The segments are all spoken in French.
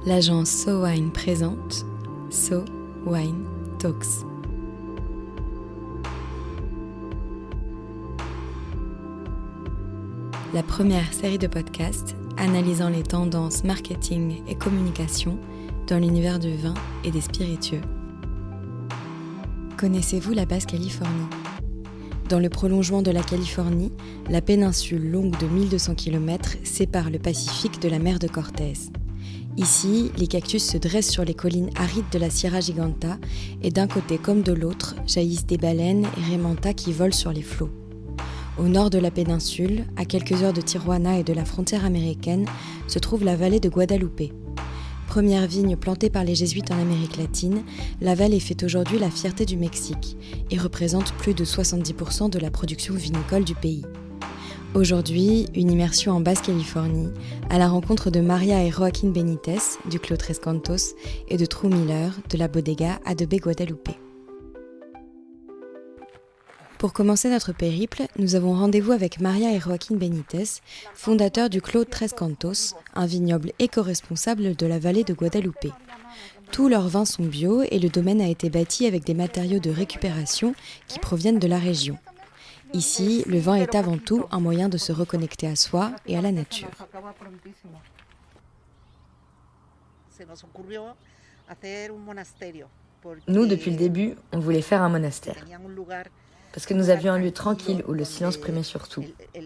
l'agence So Wine présente So Wine Talks. La première série de podcasts analysant les tendances marketing et communication dans l'univers du vin et des spiritueux. Connaissez-vous la Basse-Californie ? Dans le prolongement de la Californie, la péninsule longue de 1200 km sépare le Pacifique de la mer de Cortés. Ici, les cactus se dressent sur les collines arides de la Sierra Giganta et d'un côté comme de l'autre jaillissent des baleines et raimentas qui volent sur les flots. Au nord de la péninsule, à quelques heures de Tijuana et de la frontière américaine, se trouve la vallée de Guadalupe. Première vigne plantée par les jésuites en Amérique latine, la vallée fait aujourd'hui la fierté du Mexique et représente plus de 70% de la production vinicole du pays. Aujourd'hui, une immersion en Basse-Californie, à la rencontre de Maria et Joaquín Benítez du Clos Tres Cantos et de True Miller de la Bodega Adobe Guadalupe. Pour commencer notre périple, nous avons rendez-vous avec Maria et Joaquín Benítez, fondateurs du Clos Tres Cantos, un vignoble éco-responsable de la vallée de Guadalupe. Tous leurs vins sont bio et le domaine a été bâti avec des matériaux de récupération qui proviennent de la région. Ici, le vin est avant tout un moyen de se reconnecter à soi et à la nature. Nous, depuis le début, on voulait faire un monastère. Parce que nous avions un lieu tranquille où le silence primait sur tout. Où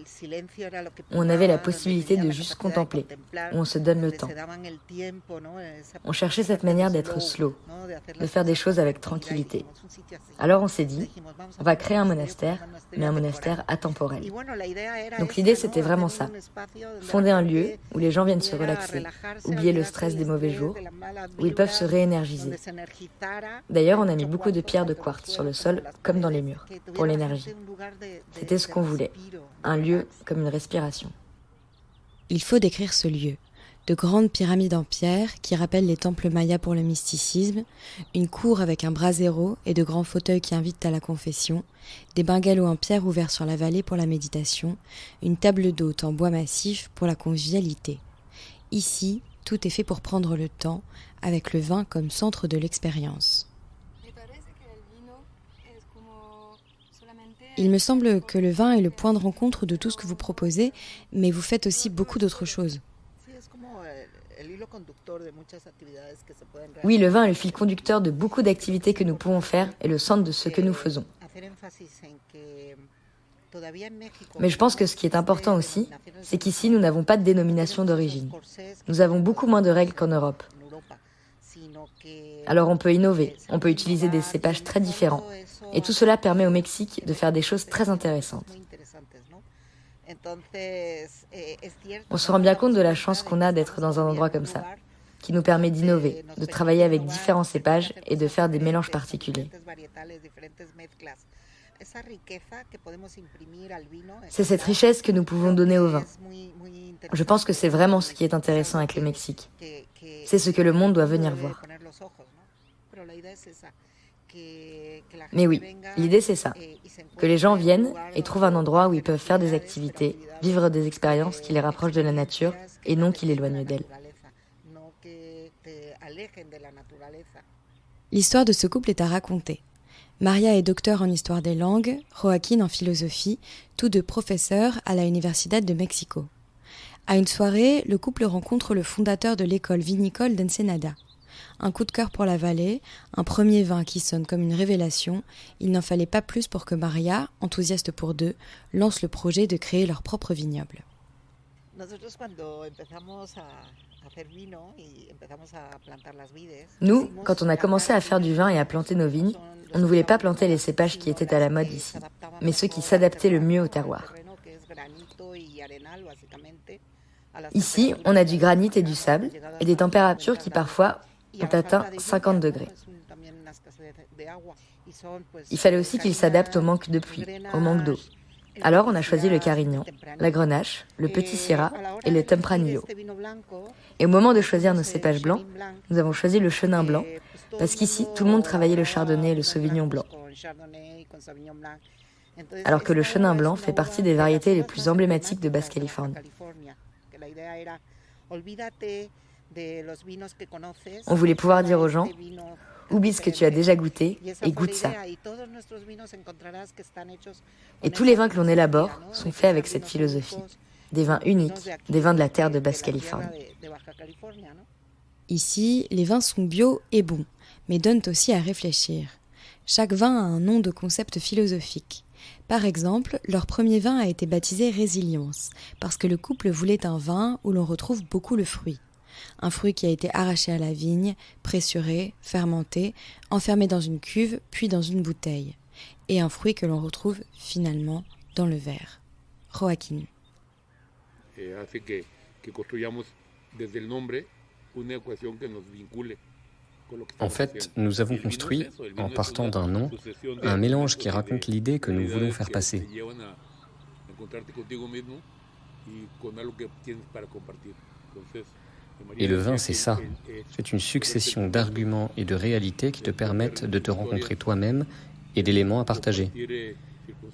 on avait la possibilité de juste contempler, où on se donne le temps. On cherchait cette manière d'être slow, de faire des choses avec tranquillité. Alors on s'est dit, on va créer un monastère, mais un monastère atemporel. Donc l'idée c'était vraiment ça, fonder un lieu où les gens viennent se relaxer, oublier le stress des mauvais jours, où ils peuvent se réénergiser. D'ailleurs on a mis beaucoup de pierres de quartz sur le sol comme dans les murs, pour l'énergie. C'était ce qu'on voulait, un lieu comme une respiration. Il faut décrire ce lieu. De grandes pyramides en pierre qui rappellent les temples mayas pour le mysticisme, une cour avec un brasero et de grands fauteuils qui invitent à la confession, des bungalows en pierre ouverts sur la vallée pour la méditation, une table d'hôte en bois massif pour la convivialité. Ici, tout est fait pour prendre le temps, avec le vin comme centre de l'expérience. Il me semble que le vin est le point de rencontre de tout ce que vous proposez, mais vous faites aussi beaucoup d'autres choses. Oui, le vin est le fil conducteur de beaucoup d'activités que nous pouvons faire et le centre de ce que nous faisons. Mais je pense que ce qui est important aussi, c'est qu'ici, nous n'avons pas de dénomination d'origine. Nous avons beaucoup moins de règles qu'en Europe. Alors on peut innover, on peut utiliser des cépages très différents. Et tout cela permet au Mexique de faire des choses très intéressantes. On se rend bien compte de la chance qu'on a d'être dans un endroit comme ça, qui nous permet d'innover, de travailler avec différents cépages et de faire des mélanges particuliers. C'est cette richesse que nous pouvons donner au vin. Je pense que c'est vraiment ce qui est intéressant avec le Mexique. C'est ce que le monde doit venir voir. Mais oui, l'idée c'est ça, que les gens viennent et trouvent un endroit où ils peuvent faire des activités, vivre des expériences qui les rapprochent de la nature et non qui l'éloignent d'elle. L'histoire de ce couple est à raconter. Maria est docteur en histoire des langues, Joaquín en philosophie, tous deux professeurs à la Universidad de Mexico. À une soirée, le couple rencontre le fondateur de l'école vinicole d'Ensenada. Un coup de cœur pour la vallée, un premier vin qui sonne comme une révélation, il n'en fallait pas plus pour que Maria, enthousiaste pour deux, lance le projet de créer leur propre vignoble. Nous, quand on a commencé à faire du vin et à planter nos vignes, on ne voulait pas planter les cépages qui étaient à la mode ici, mais ceux qui s'adaptaient le mieux au terroir. Ici, on a du granit et du sable, et des températures qui parfois ont atteint 50 degrés. Il fallait aussi qu'ils s'adaptent au manque de pluie, au manque d'eau. Alors on a choisi le Carignan, la Grenache, le Petit Syrah et le Tempranillo. Et au moment de choisir nos cépages blancs, nous avons choisi le Chenin blanc, parce qu'ici, tout le monde travaillait le Chardonnay et le Sauvignon blanc. Alors que le Chenin blanc fait partie des variétés les plus emblématiques de Basse-Californie. On voulait pouvoir dire aux gens, oublie ce que tu as déjà goûté et goûte ça. Et tous les vins que l'on élabore sont faits avec cette philosophie. Des vins uniques, des vins de la terre de Basse-Californie. Ici, les vins sont bio et bons, mais donnent aussi à réfléchir. Chaque vin a un nom de concept philosophique. Par exemple, leur premier vin a été baptisé Résilience, parce que le couple voulait un vin où l'on retrouve beaucoup le fruit. Un fruit qui a été arraché à la vigne, pressuré, fermenté, enfermé dans une cuve, puis dans une bouteille. Et un fruit que l'on retrouve finalement dans le verre. Joaquín. En fait, nous avons construit, en partant d'un nom, un mélange qui raconte l'idée que nous voulons faire passer. Et le vin, c'est ça. C'est une succession d'arguments et de réalités qui te permettent de te rencontrer toi-même et d'éléments à partager.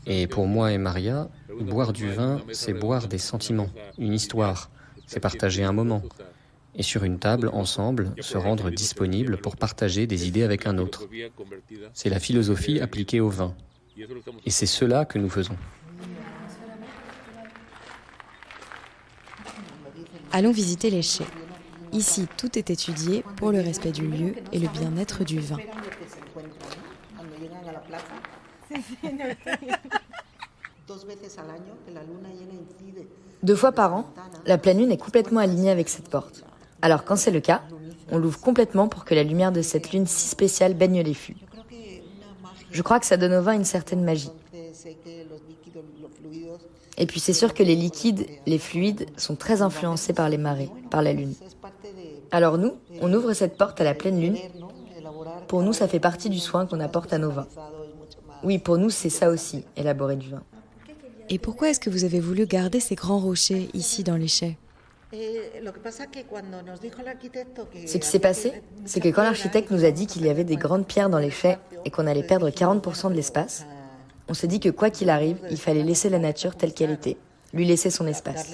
Et pour moi et Maria, boire du vin, c'est boire des sentiments, une histoire, c'est partager un moment. Et sur une table, ensemble, se rendre disponible pour partager des idées avec un autre. C'est la philosophie appliquée au vin. Et c'est cela que nous faisons. Allons visiter les chais. Ici, tout est étudié pour le respect du lieu et le bien-être du vin. Deux fois par an, la pleine lune est complètement alignée avec cette porte. Alors quand c'est le cas, on l'ouvre complètement pour que la lumière de cette lune si spéciale baigne les fûts. Je crois que ça donne au vin une certaine magie. Et puis c'est sûr que les liquides, les fluides, sont très influencés par les marées, par la lune. Alors nous, on ouvre cette porte à la pleine lune. Pour nous, ça fait partie du soin qu'on apporte à nos vins. Oui, pour nous, c'est ça aussi, élaborer du vin. Et pourquoi est-ce que vous avez voulu garder ces grands rochers ici dans les chais ? Ce qui s'est passé, c'est que quand l'architecte nous a dit qu'il y avait des grandes pierres dans les chais et qu'on allait perdre 40% de l'espace, on s'est dit que quoi qu'il arrive, il fallait laisser la nature telle qu'elle était, lui laisser son espace.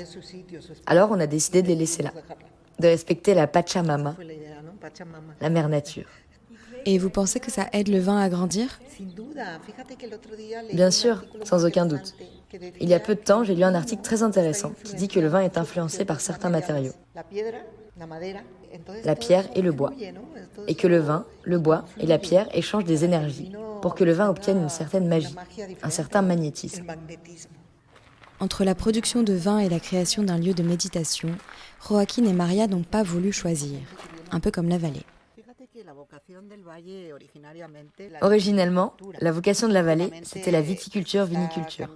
Alors on a décidé de les laisser là, de respecter la Pachamama, la mère nature. Et vous pensez que ça aide le vin à grandir ? Bien sûr, sans aucun doute. Il y a peu de temps, j'ai lu un article très intéressant qui dit que le vin est influencé par certains matériaux, la pierre et le bois, et que le vin, le bois et la pierre échangent des énergies pour que le vin obtienne une certaine magie, un certain magnétisme. Entre la production de vin et la création d'un lieu de méditation, Joaquín et Maria n'ont pas voulu choisir, un peu comme la vallée. Originellement, la vocation de la vallée, c'était la viticulture-viniculture.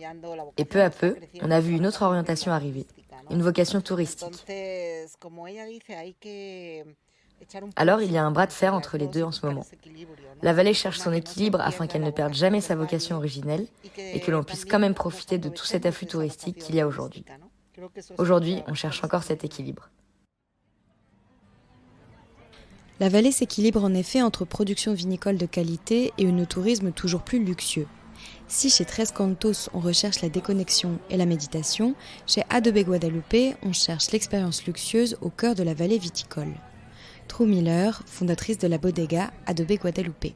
Et peu à peu, on a vu une autre orientation arriver, une vocation touristique. Alors il y a un bras de fer entre les deux en ce moment. La vallée cherche son équilibre afin qu'elle ne perde jamais sa vocation originelle et que l'on puisse quand même profiter de tout cet afflux touristique qu'il y a aujourd'hui. Aujourd'hui, on cherche encore cet équilibre. La vallée s'équilibre en effet entre production vinicole de qualité et un tourisme toujours plus luxueux. Si chez Tres Cantos on recherche la déconnexion et la méditation, chez Adobe Guadalupe on cherche l'expérience luxueuse au cœur de la vallée viticole. True Miller, fondatrice de la bodega Adobe Guadalupe.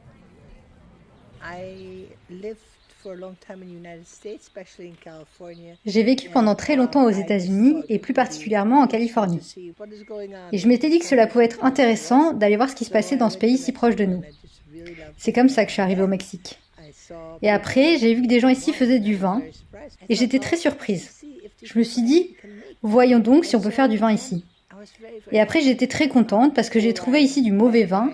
J'ai vécu pendant très longtemps aux États-Unis et plus particulièrement en Californie. Et je m'étais dit que cela pouvait être intéressant d'aller voir ce qui se passait dans ce pays si proche de nous. C'est comme ça que je suis arrivée au Mexique. Et après, j'ai vu que des gens ici faisaient du vin et j'étais très surprise. Je me suis dit, voyons donc si on peut faire du vin ici. Et après, j'étais très contente parce que j'ai trouvé ici du mauvais vin,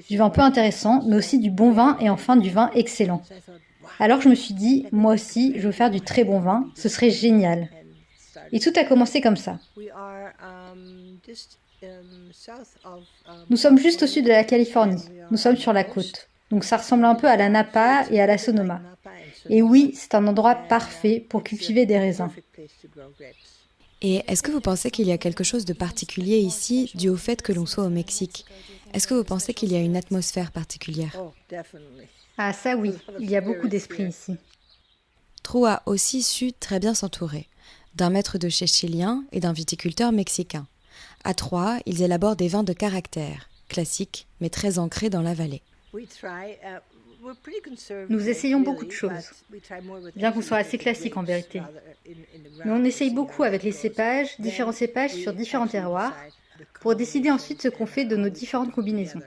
du vin peu intéressant, mais aussi du bon vin et enfin du vin excellent. Alors je me suis dit, moi aussi, je veux faire du très bon vin, ce serait génial. Et tout a commencé comme ça. Nous sommes juste au sud de la Californie, nous sommes sur la côte. Donc ça ressemble un peu à la Napa et à la Sonoma. Et oui, c'est un endroit parfait pour cultiver des raisins. Et est-ce que vous pensez qu'il y a quelque chose de particulier ici, dû au fait que l'on soit au Mexique ? Est-ce que vous pensez qu'il y a une atmosphère particulière ? Ah ça oui, il y a beaucoup d'esprit ici. True a aussi su très bien s'entourer, d'un maître de chai chilien et d'un viticulteur mexicain. À trois, ils élaborent des vins de caractère, classiques mais très ancrés dans la vallée. Nous essayons beaucoup de choses, bien qu'on soit assez classique en vérité. Mais on essaye beaucoup avec les cépages, différents cépages sur différents terroirs, pour décider ensuite ce qu'on fait de nos différentes combinaisons.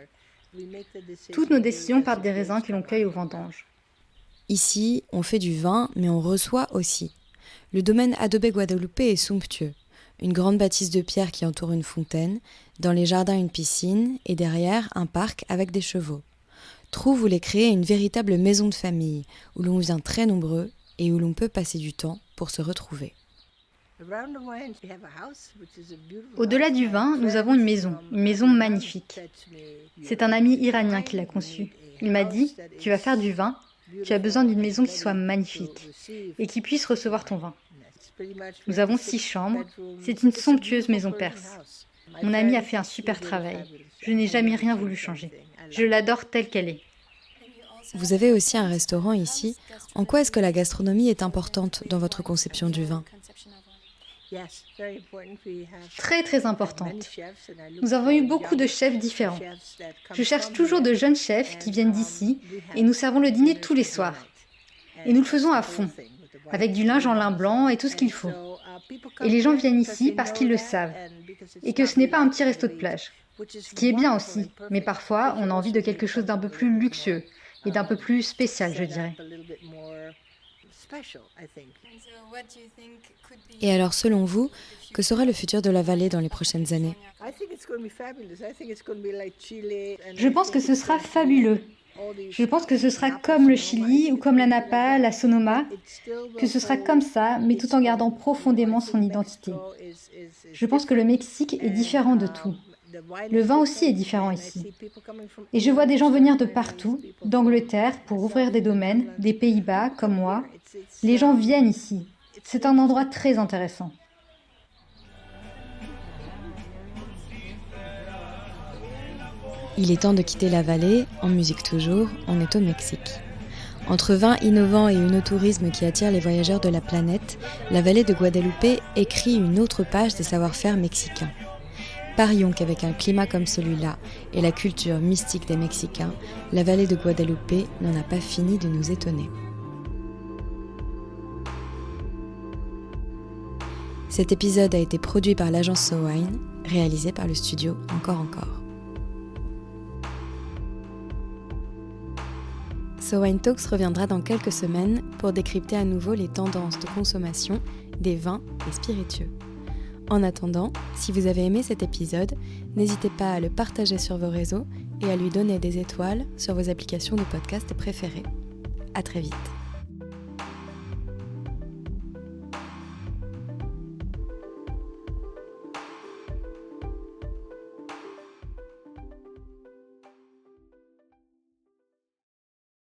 Toutes nos décisions partent des raisins que l'on cueille aux vendanges. Ici, on fait du vin, mais on reçoit aussi. Le domaine Adobe Guadalupe est somptueux. Une grande bâtisse de pierre qui entoure une fontaine, dans les jardins une piscine, et derrière un parc avec des chevaux. Trou voulait créer une véritable maison de famille, où l'on vient très nombreux et où l'on peut passer du temps pour se retrouver. Au-delà du vin, nous avons une maison magnifique. C'est un ami iranien qui l'a conçue. Il m'a dit, tu vas faire du vin, tu as besoin d'une maison qui soit magnifique et qui puisse recevoir ton vin. Nous avons 6 chambres, c'est une somptueuse maison perse. Mon ami a fait un super travail. Je n'ai jamais rien voulu changer. Je l'adore telle qu'elle est. Vous avez aussi un restaurant ici. En quoi est-ce que la gastronomie est importante dans votre conception du vin ? Très très importante. Nous avons eu beaucoup de chefs différents. Je cherche toujours de jeunes chefs qui viennent d'ici et nous servons le dîner tous les soirs. Et nous le faisons à fond, avec du linge en lin blanc et tout ce qu'il faut. Et les gens viennent ici parce qu'ils le savent et que ce n'est pas un petit resto de plage. Ce qui est bien aussi, mais parfois on a envie de quelque chose d'un peu plus luxueux et d'un peu plus spécial, je dirais. Et alors, selon vous, que sera le futur de la vallée dans les prochaines années ? Je pense que ce sera fabuleux. Je pense que ce sera comme le Chili ou comme la Napa, la Sonoma, que ce sera comme ça, mais tout en gardant profondément son identité. Je pense que le Mexique est différent de tout. Le vin aussi est différent ici. Et je vois des gens venir de partout, d'Angleterre, pour ouvrir des domaines, des Pays-Bas, comme moi. Les gens viennent ici. C'est un endroit très intéressant. Il est temps de quitter la vallée, en musique toujours, on est au Mexique. Entre vins innovants et œnotourisme qui attire les voyageurs de la planète, la vallée de Guadalupe écrit une autre page des savoir-faire mexicains. Parions qu'avec un climat comme celui-là et la culture mystique des Mexicains, la vallée de Guadalupe n'en a pas fini de nous étonner. Cet épisode a été produit par l'agence SoWine, réalisé par le studio Encore. SoWine Talks reviendra dans quelques semaines pour décrypter à nouveau les tendances de consommation des vins et spiritueux. En attendant, si vous avez aimé cet épisode, n'hésitez pas à le partager sur vos réseaux et à lui donner des étoiles sur vos applications de podcast préférées. À très vite.